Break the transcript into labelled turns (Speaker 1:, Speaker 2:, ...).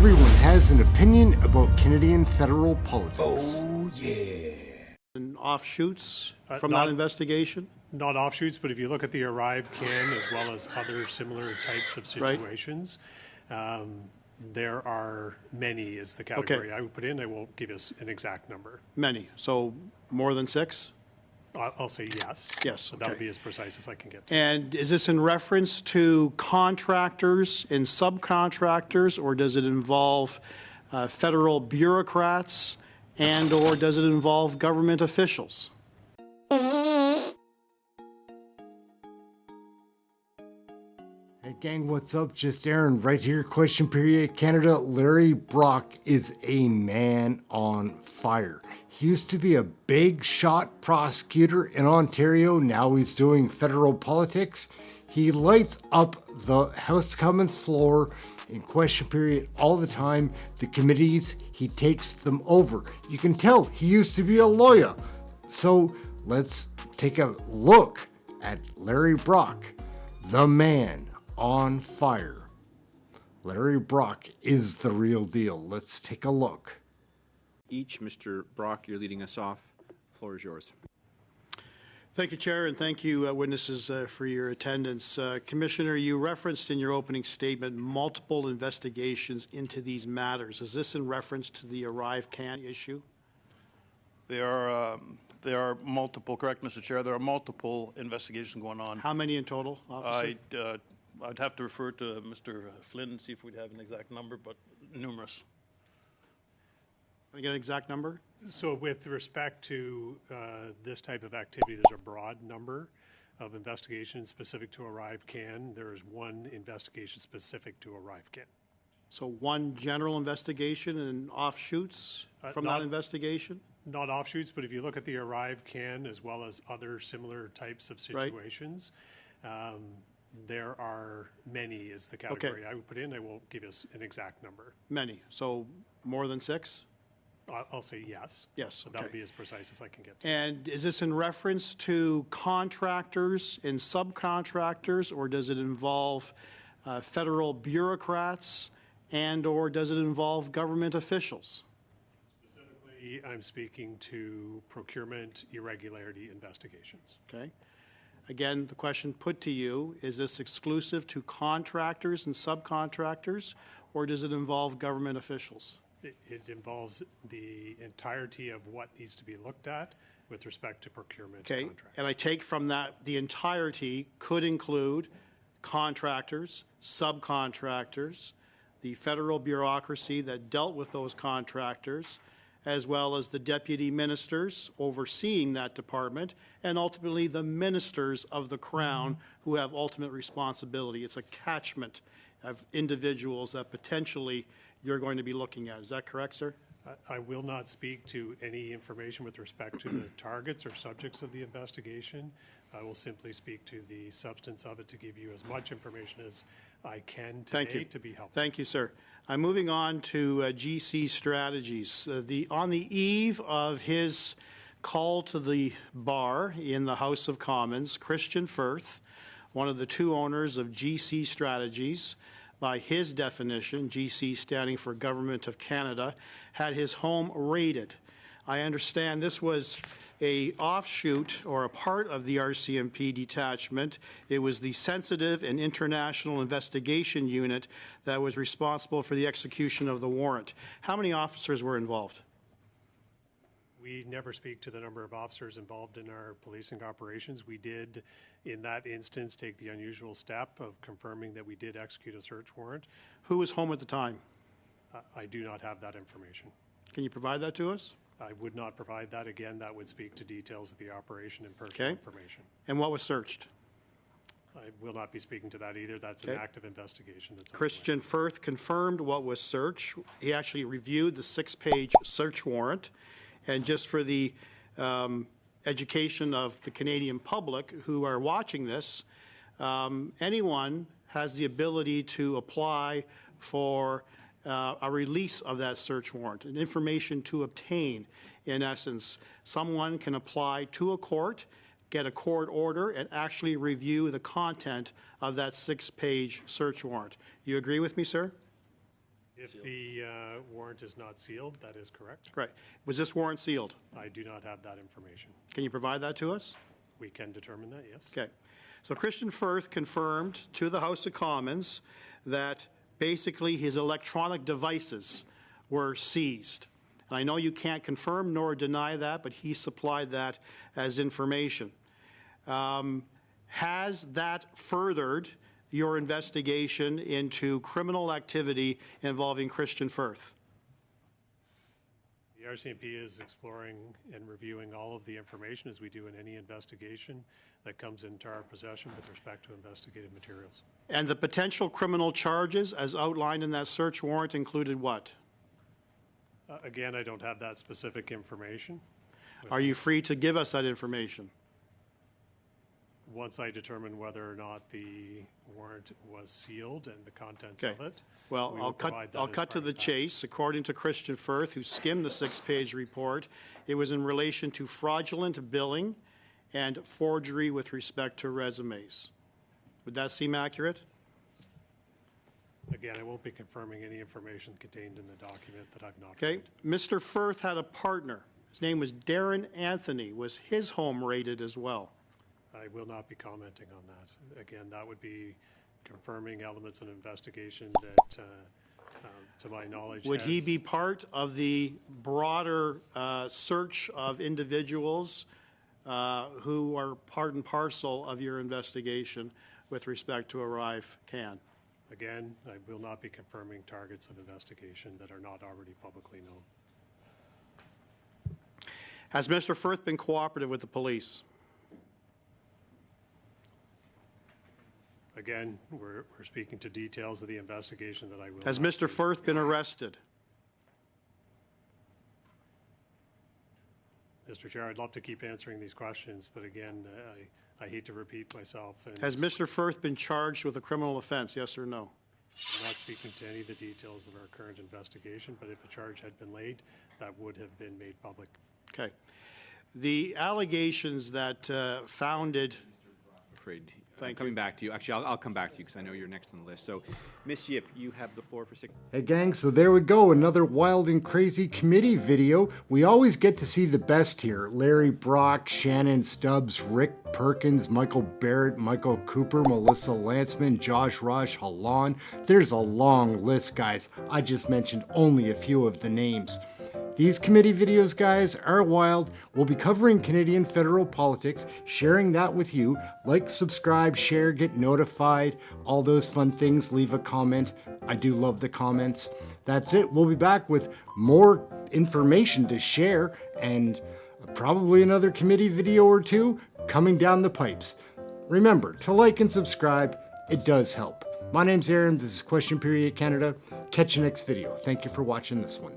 Speaker 1: Everyone has an opinion about Canadian federal politics.
Speaker 2: Oh, yeah.
Speaker 3: And offshoots from that investigation?
Speaker 4: Not offshoots, but if you look at the ARRIVECAN as well as other similar types of situations, there are many is the category I would put in. I won't give us an exact number.
Speaker 3: Many. So more than 6?
Speaker 4: I'll say yes.
Speaker 3: Yes.
Speaker 4: So that'll be as precise as I can get to.
Speaker 3: And is this in reference to contractors and subcontractors, or does it involve federal bureaucrats, and or does it involve government officials?
Speaker 1: Hey gang, what's up? Just Aaron right here. Question period. Canada. Larry Brock is a man on fire. He used to be a big shot prosecutor in Ontario. Now he's doing federal politics. He lights up the House of Commons floor in question period all the time. The committees, he takes them over. You can tell he used to be a lawyer. So let's take a look at Larry Brock, the man on fire. Larry Brock is the real deal. Let's take a look.
Speaker 5: Mr. Brock, you're leading us off. The floor is yours.
Speaker 3: Thank you, Chair, and thank you, witnesses, for your attendance. Commissioner, you referenced in your opening statement multiple investigations into these matters. Is this in reference to the ARRIVECAN issue?
Speaker 6: There are multiple, correct, Mr. Chair, there are multiple investigations going on.
Speaker 3: How many in total, officer?
Speaker 6: I'd have to refer to Mr. Flynn and see if we'd have an exact number, but numerous.
Speaker 3: Can I get an exact number?
Speaker 4: So with respect to this type of activity, there's a broad number of investigations specific to ARRIVECAN. There is one investigation specific to ARRIVECAN.
Speaker 3: So one general investigation and offshoots from that investigation?
Speaker 4: Not offshoots, but if you look at the ARRIVECAN as well as other similar types of situations, there are many is the category I would put in. I won't give us an exact number.
Speaker 3: Many. So more than 6?
Speaker 4: I'll say yes.
Speaker 3: Yes.
Speaker 4: So that'll be as precise as I can get to.
Speaker 3: And is this in reference to contractors and subcontractors, or does it involve federal bureaucrats, and or does it involve government officials?
Speaker 4: Specifically, I'm speaking to procurement irregularity investigations.
Speaker 3: Okay. Again, the question put to you, is this exclusive to contractors and subcontractors, or does it involve government officials?
Speaker 4: It involves the entirety of what needs to be looked at with respect to procurement contracts.
Speaker 3: And I take from that the entirety could include contractors, subcontractors, the federal bureaucracy that dealt with those contractors, as well as the deputy ministers overseeing that department, and ultimately the ministers of the Crown who have ultimate responsibility. It's a catchment of individuals that potentially you're going to be looking at. Is that correct, sir?
Speaker 4: I will not speak to any information with respect to the targets or subjects of the investigation. I will simply speak to the substance of it to give you as much information as I can today to be helpful.
Speaker 3: Thank you, sir. I'm moving on to GC Strategies. On the eve of his call to the bar in the House of Commons, Christian Firth, one of the two owners of GC Strategies, by his definition, GC standing for Government of Canada, had his home raided. I understand this was a offshoot or a part of the RCMP detachment. It was the Sensitive and International Investigation Unit that was responsible for the execution of the warrant. How many officers were involved?
Speaker 4: We never speak to the number of officers involved in our policing operations. We did, in that instance, take the unusual step of confirming that we did execute a search warrant.
Speaker 3: Who was home at the time?
Speaker 4: I do not have that information.
Speaker 3: Can you provide that to us?
Speaker 4: I would not provide that. Again, that would speak to details of the operation and personal information.
Speaker 3: And what was searched?
Speaker 4: I will not be speaking to that either. That's an active investigation. That's
Speaker 3: Christian Firth confirmed what was searched. He actually reviewed the 6-page search warrant. And just for the education of the Canadian public who are watching this, anyone has the ability to apply for a release of that search warrant, and information to obtain. In essence, someone can apply to a court, get a court order, and actually review the content of that 6-page search warrant. You agree with me, sir?
Speaker 4: If the warrant is not sealed, that is correct.
Speaker 3: Right. Was this warrant sealed?
Speaker 4: I do not have that information.
Speaker 3: Can you provide that to us?
Speaker 4: We can determine that, yes.
Speaker 3: Okay. So Christian Firth confirmed to the House of Commons that basically his electronic devices were seized. And I know you can't confirm nor deny that, but he supplied that as information. Has that furthered your investigation into criminal activity involving Christian Firth?
Speaker 4: The RCMP is exploring and reviewing all of the information as we do in any investigation that comes into our possession with respect to investigative materials.
Speaker 3: And the potential criminal charges as outlined in that search warrant included what?
Speaker 4: Again, I don't have that specific information.
Speaker 3: Are you free to give us that information?
Speaker 4: Once I determine whether or not the warrant was sealed and the contents
Speaker 3: Okay.
Speaker 4: of it.
Speaker 3: Well,
Speaker 4: we will
Speaker 3: I'll
Speaker 4: provide that
Speaker 3: cut
Speaker 4: as
Speaker 3: to
Speaker 4: part
Speaker 3: the
Speaker 4: of that.
Speaker 3: chase. According to Christian Firth, who skimmed the 6-page report, it was in relation to fraudulent billing and forgery with respect to resumes. Would that seem accurate?
Speaker 4: Again, I won't be confirming any information contained in the document that I've not
Speaker 3: Okay.
Speaker 4: reviewed.
Speaker 3: Mr. Firth had a partner. His name was Darren Anthony. Was his home raided as well?
Speaker 4: I will not be commenting on that. Again, that would be confirming elements of investigation that, to my knowledge,
Speaker 3: Would he
Speaker 4: has-
Speaker 3: be part of the broader search of individuals who are part and parcel of your investigation with respect to ARRIVECAN?
Speaker 4: Again, I will not be confirming targets of investigation that are not already publicly known.
Speaker 3: Has Mr. Firth been cooperative with the police?
Speaker 4: Again, we're speaking to details of the investigation that I will
Speaker 3: Has
Speaker 4: not
Speaker 3: Mr. Firth been arrested?
Speaker 4: Mr. Chair, I'd love to keep answering these questions, but again, I hate to repeat myself. And
Speaker 3: Has Mr. Firth been charged with a criminal offense, yes or no?
Speaker 4: I'm not speaking to any of the details of our current investigation, but if a charge had been laid, that would have been made public.
Speaker 3: Okay. The allegations that founded,
Speaker 5: Afraid.
Speaker 3: Thank
Speaker 5: Coming back to you. Actually, I'll come back to you because I know you're next on the list. So, Ms. Yip, you have the floor for 6.
Speaker 1: Hey gang, so there we go, another wild and crazy committee video. We always get to see the best here. Larry Brock, Shannon Stubbs, Rick Perkins, Michael Barrett, Michael Cooper, Melissa Lantzman, Josh Rush, Halan. There's a long list, guys. I just mentioned only a few of the names. These committee videos, guys, are wild. We'll be covering Canadian federal politics, sharing that with you. Like, subscribe, share, get notified, all those fun things. Leave a comment. I do love the comments. That's it. We'll be back with more information to share and probably another committee video or two coming down the pipes. Remember to like and subscribe. It does help. My name's Aaron. This is Question Period Canada. Catch you next video. Thank you for watching this one.